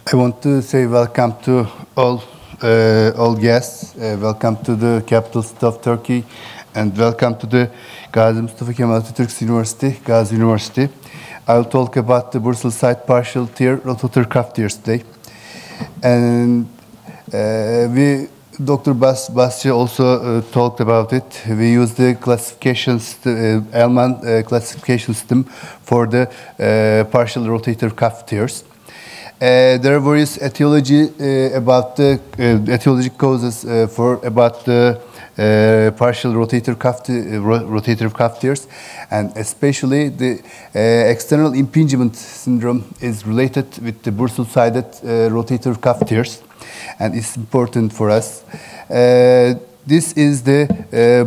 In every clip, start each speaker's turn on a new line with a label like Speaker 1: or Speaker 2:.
Speaker 1: I want to say welcome to all guests. Welcome to the capital city of Turkey, and welcome to the Gazi Mustafa Kemal Atatürk University, Gazi University. I'll talk about the Bursal side partial tear, rotator cuff tears today. And Dr. Basci also talked about it. We use the classification, Elman classification system for the partial rotator cuff tears. There are various etiology about the etiologic causes for about the partial rotator cuff tears, and especially the external impingement syndrome is related with the bursal-sided rotator cuff tears, and it's important for us. This is the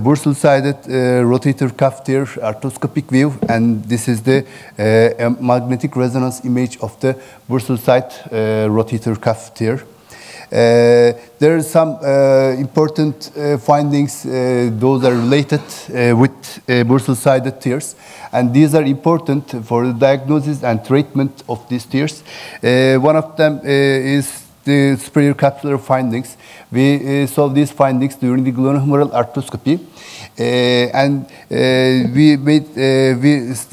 Speaker 1: bursal-sided rotator cuff tear arthroscopic view, and this is the magnetic resonance image of the bursal-side rotator cuff tear. There are some important findings. Those are related with bursal-sided tears, and these are important for the diagnosis and treatment of these tears. One of them is the superior capsular findings. We saw these findings during the glenohumeral arthroscopy, and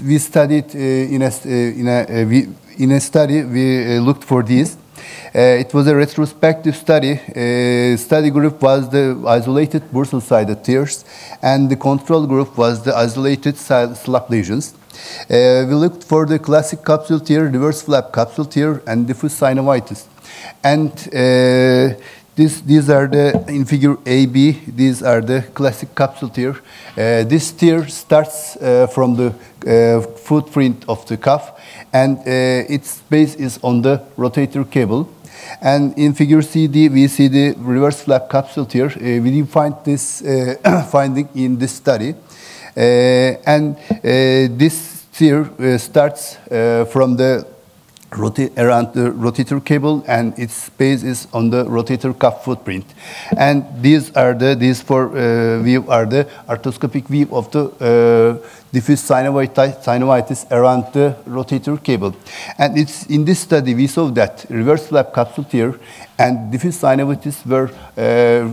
Speaker 1: we studied in a study. We looked for these. It was a retrospective study. Study group was the isolated bursal-sided tears, and the control group was the isolated slap lesions. We looked for the classic capsule tear, reverse flap capsule tear, and diffuse synovitis. And these are the, in figure AB, these are the classic capsule tear. This tear starts from the footprint of the cuff, and its base is on the rotator cable. And in figure CD, we see the reverse flap capsule tear. We didn't find this finding in this study. And this tear starts from the around the rotator cable, and its base is on the rotator cuff footprint. And these are the view are the arthroscopic view of the diffuse synovitis around the rotator cable. And it's in this study we saw that reverse flap capsule tear and diffuse synovitis were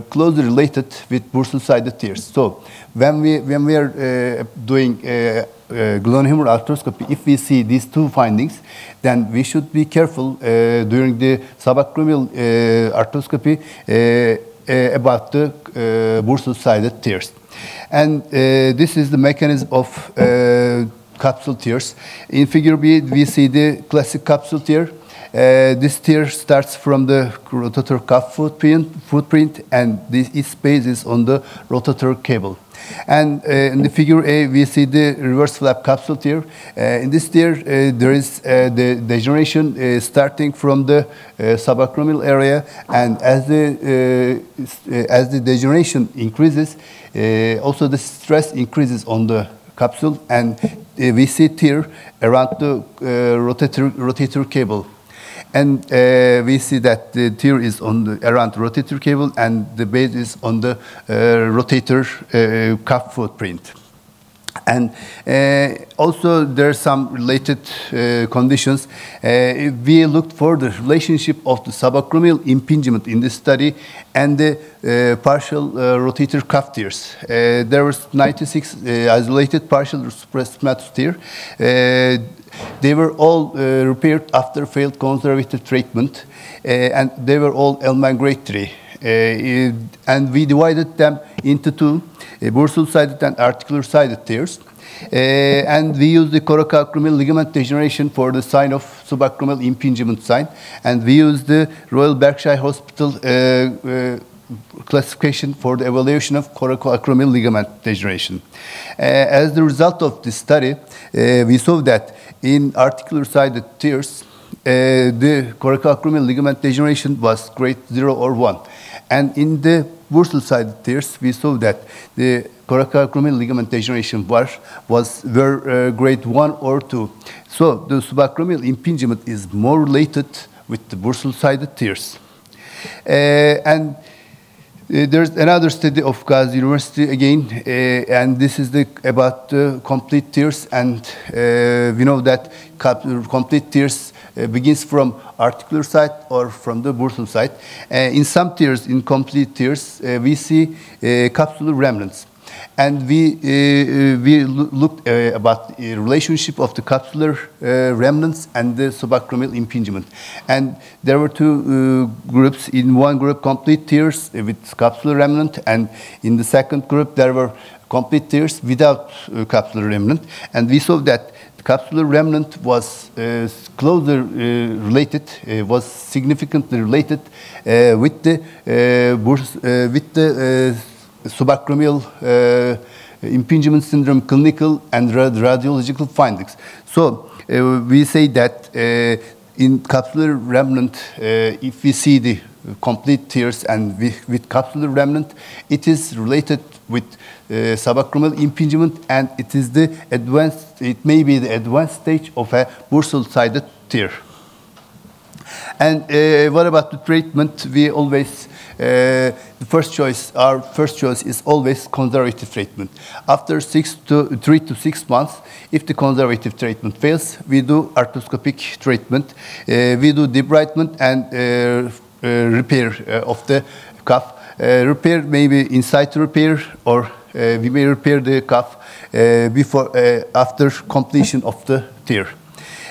Speaker 1: closely related with bursal-sided tears. So when we are doing glenohumeral arthroscopy, if we see these two findings, then we should be careful during the subacromial arthroscopy about the bursal-sided tears. And this is the mechanism of capsule tears. In figure B, we see the classic capsule tear. This tear starts from the rotator cuff footprint, and its base is on the rotator cable. And in the figure A, we see the reverse flap capsule tear. In this tear, there is the degeneration starting from the subacromial area, and as the degeneration increases, also the stress increases on the capsule, and we see tear around the rotator cable. And we see that the tear is on the around the rotator cable, and the base is on the rotator cuff footprint. And also there are some related conditions. We looked for the relationship of the subacromial impingement in this study and the partial rotator cuff tears. There was 96 isolated partial supraspinatus tear. They were all repaired after failed conservative treatment, and they were all Elman grade 3. And we divided them into two, bursal-sided and articular-sided tears. And we used the coracoacromial ligament degeneration for the sign of subacromial impingement sign. And we used the Royal Berkshire Hospital classification for the evaluation of coracoacromial ligament degeneration. As the result of this study, we saw that in articular-sided tears, the coracoacromial ligament degeneration was grade 0 or 1. And in the bursal-sided tears, we saw that the coracoacromial ligament degeneration were grade 1 or 2. So the subacromial impingement is more related with the bursal-sided tears. And there's another study of Gazi University again, and this is about complete tears, and we know that complete tears begins from articular side or from the bursal side. In some tears, in complete tears, we see capsular remnants. And we looked about the relationship of the capsular remnants and the subacromial impingement. And there were two groups. In one group, complete tears with capsular remnant, and in the second group, there were complete tears without capsular remnant. And we saw that the capsular remnant was closer related, was significantly related with the subacromial impingement syndrome clinical and radiological findings. So we say that in capsular remnant, if we see the complete tears and with capsular remnant, it is related with subacromial impingement, and it is the advanced, it may be the advanced stage of a bursal-sided tear. And what about the treatment? We always, the first choice, our first choice is always conservative treatment. After 3 to 6 months, if the conservative treatment fails, we do arthroscopic treatment. We do debridement and repair of the cuff. Repair may be inside repair, or we may repair the cuff after completion of the tear.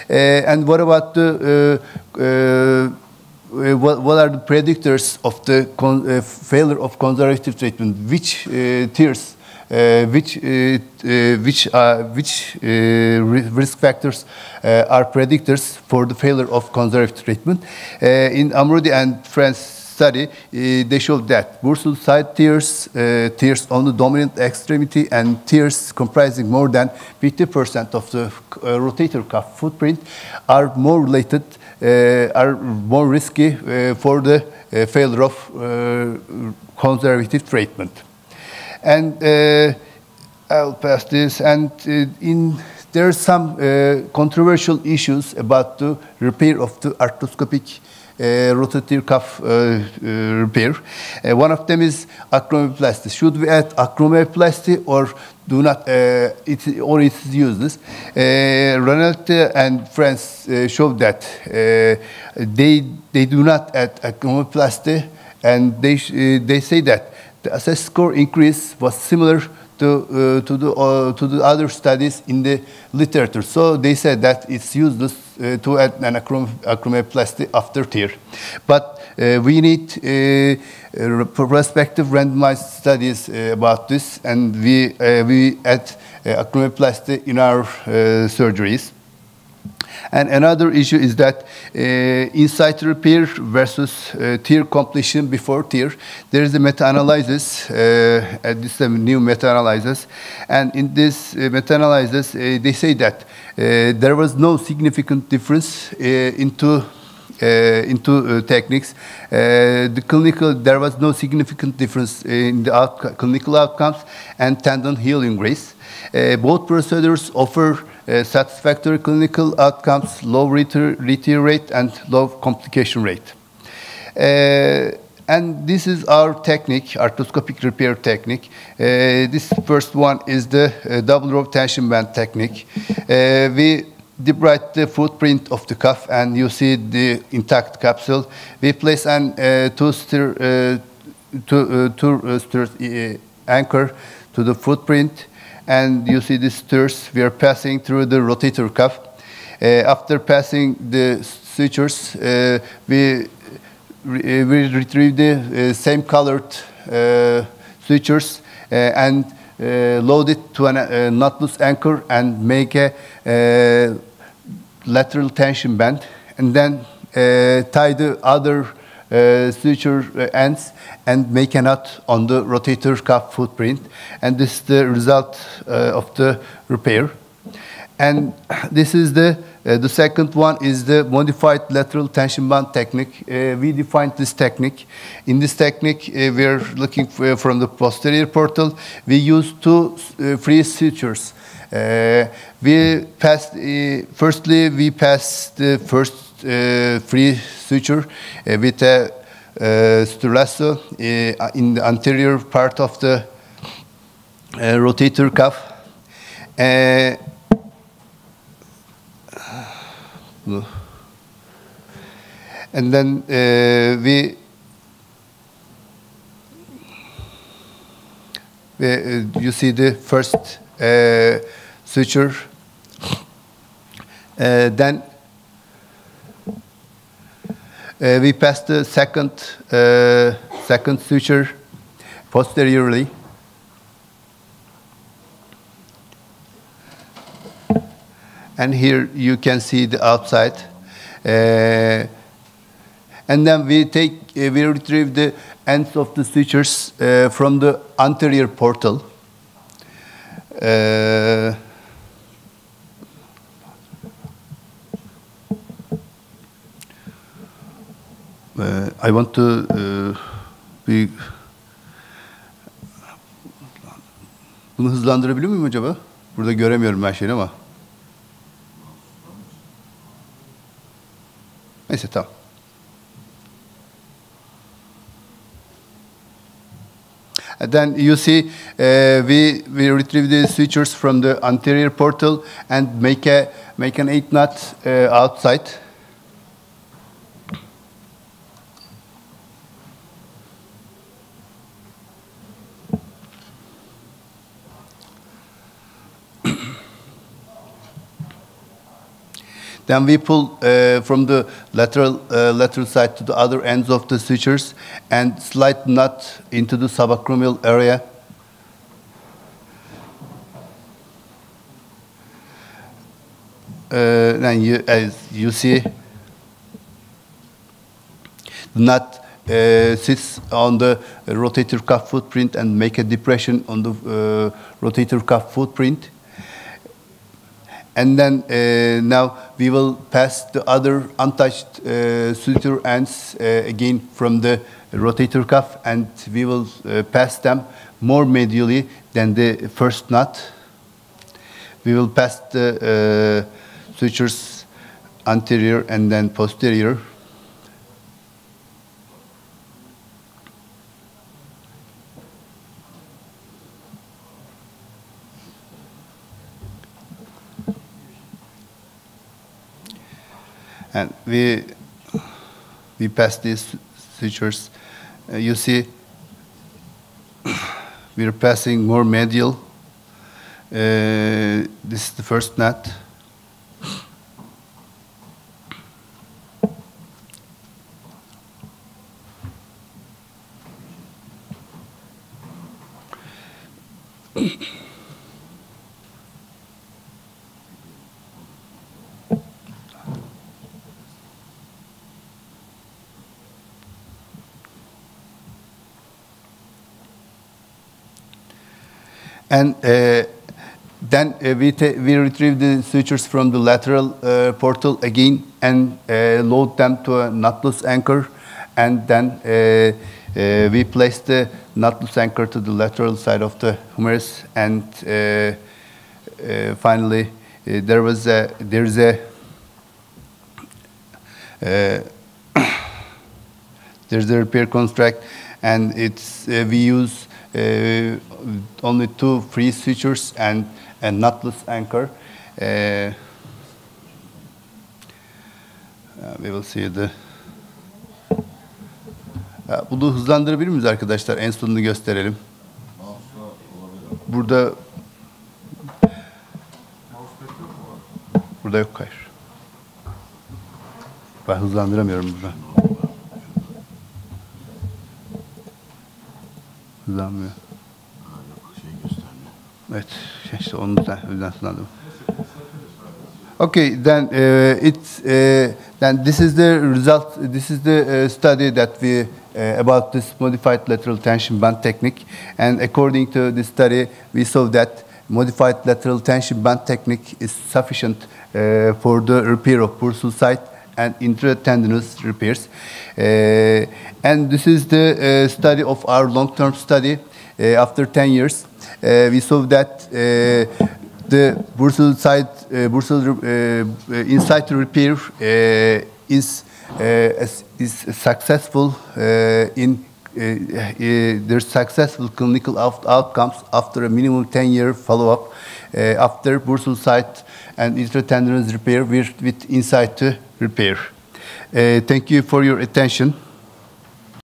Speaker 1: And what about the what are the predictors of the failure of conservative treatment? Which tears, which risk factors are predictors for the failure of conservative treatment? In Amrudi and friends study, they showed that bursal side tears, tears on the dominant extremity, and tears comprising more than 50% of the rotator cuff footprint are more related, are more risky for the failure of conservative treatment. And I'll pass this. And there are some controversial issues about the repair of the arthroscopic rotator cuff repair. One of them is acromioplasty. Should we add acromioplasty or do not? It is useless. Ronald and friends showed that they do not add acromioplasty, and they say that the assessed score increase was similar to the other studies in the literature. So they said that it's useless to add an acromioplasty after tear. But we need prospective randomized studies about this, and we add acromioplasty in our surgeries. And another issue is that inside repair versus tear completion before tear, there is a meta-analysis. This is a new meta-analysis. And in this meta-analysis, they say that there was no significant difference into techniques. There was no significant difference in the clinical outcomes and tendon healing rates. Both procedures offer satisfactory clinical outcomes, low retear rate, and low complication rate. And this is our technique, arthroscopic repair technique. This first one is the double row tension band technique. We debride the footprint of the cuff, and you see the intact capsule. We place an two stir anchor to the footprint, and you see the sutures. We are passing through the rotator cuff. After passing the sutures, we retrieve the same colored sutures and load it to a knotless anchor and make a lateral tension band, and then tie the other suture ends and make a knot on the rotator cuff footprint. And this is the result of the repair. And this is the second one is the modified lateral tension band technique. We defined this technique. In this technique, we are looking from the posterior portal. We use two free sutures. Firstly, we pass the first free suture with a suturasso in the anterior part of the rotator cuff. And then you see the first suture. Then we pass the second suture posteriorly. And here you can see the outside. And then we retrieve the ends of the sutures from the anterior portal. I want to bunu hızlandırabiliyor muyum acaba? Burada göremiyorum ben şeyini ama. Neyse, tamam. And then you see we retrieve the sutures from the anterior portal and make an 8 knot outside. Then we pull from the lateral side to the other ends of the sutures and slide knot into the subacromial area. Then as you see, the knot sits on the rotator cuff footprint and make a depression on the rotator cuff footprint. And then now we will pass the other untouched suture ends again from the rotator cuff, and we will pass them more medially than the first knot. We will pass the sutures anterior and then posterior. And we pass these sutures. You see, we are passing more medial. This is the first knot. And then we retrieve the sutures from the lateral portal again and load them to a knotless anchor, and then we place the knotless anchor to the lateral side of the humerus, and finally there's a repair construct, and we use only 2 free sutures and a knotless anchor. We will see the. Bunu hızlandırabilir miyiz arkadaşlar? En sonunu gösterelim. Burada yok, hayır. Ben hızlandıramıyorum burada. Hızlanmıyor. Evet, işte onu da hızlandırdım. Okay, then then this is the result. This is the study that we about this modified lateral tension band technique. And according to this study, we saw that modified lateral tension band technique is sufficient for the repair of bursal site and intratendinous repairs. And this is the study of our long-term study. After 10 years, we saw that the bursal site, in situ repair is successful there's successful clinical outcomes after a minimum 10-year follow-up after bursal site and intratendinous repair with in situ repair. Thank you for your attention.